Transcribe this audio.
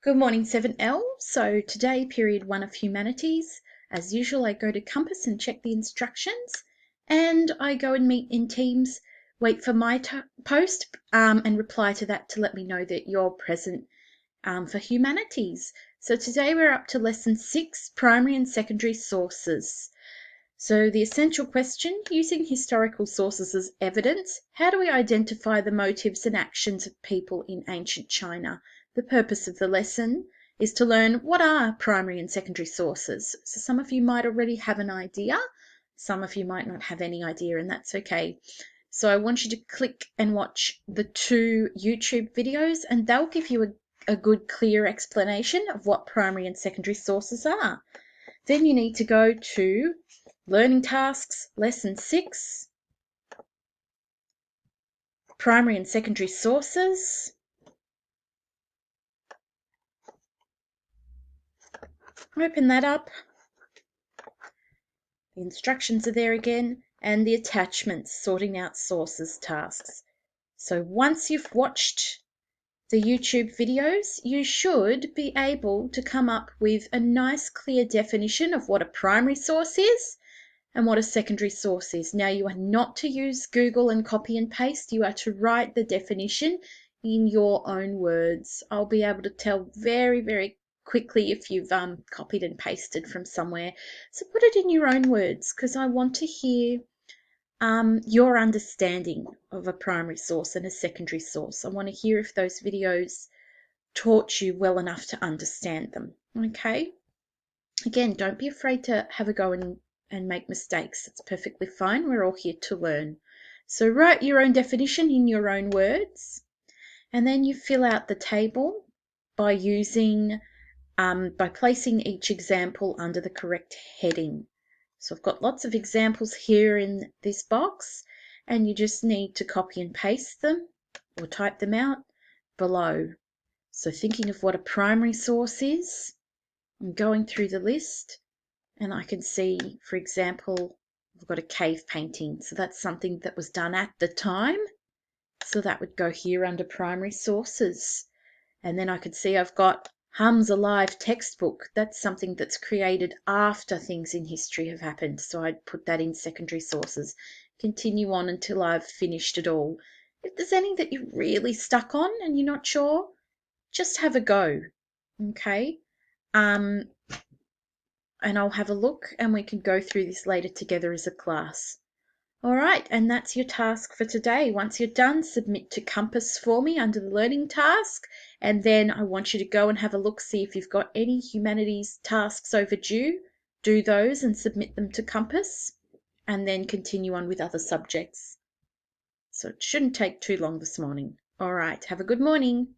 Good morning, 7L. So today, period 1 of humanities. As usual, I go to Compass and check the instructions, and I go and meet in Teams, wait for my post, and reply to that to let me know that you're present for humanities. So today we're up to lesson 6, primary and secondary sources. So the essential question, using historical sources as evidence, how do we identify the motives and actions of people in ancient China? The purpose of the lesson is to learn what are primary and secondary sources. So some of you might already have an idea, some of you might not have any idea, and that's okay. So I want you to click and watch the 2 YouTube videos, and they'll give you a good, clear explanation of what primary and secondary sources are. Then you need to go to Learning Tasks, Lesson 6, Primary and Secondary Sources. Open that up. The instructions are there again, and the attachments, sorting out sources tasks. So once you've watched the YouTube videos, you should be able to come up with a nice clear definition of what a primary source is and what a secondary source is. Now, you are not to use Google and copy and paste. You are to write the definition in your own words. I'll be able to tell very, very quickly if you've copied and pasted from somewhere. So put it in your own words, because I want to hear your understanding of a primary source and a secondary source. I want to hear if those videos taught you well enough to understand them. Okay? Again, don't be afraid to have a go and make mistakes. It's perfectly fine. We're all here to learn. So write your own definition in your own words, and then you fill out the table by placing each example under the correct heading. So I've got lots of examples here in this box, and you just need to copy and paste them or type them out below. So thinking of what a primary source is, I'm going through the list, and I can see, for example, I've got a cave painting. So that's something that was done at the time. So that would go here under primary sources. And then I could see I've got Hum's Alive textbook. That's something that's created after things in history have happened. So I'd put that in secondary sources. Continue on until I've finished it all. If there's any that you're really stuck on and you're not sure, just have a go. Okay? And I'll have a look and we can go through this later together as a class. All right, and that's your task for today. Once you're done, submit to Compass for me under the learning task, and then I want you to go and have a look, see if you've got any humanities tasks overdue. Do those and submit them to Compass, and then continue on with other subjects. So it shouldn't take too long this morning. All right, have a good morning.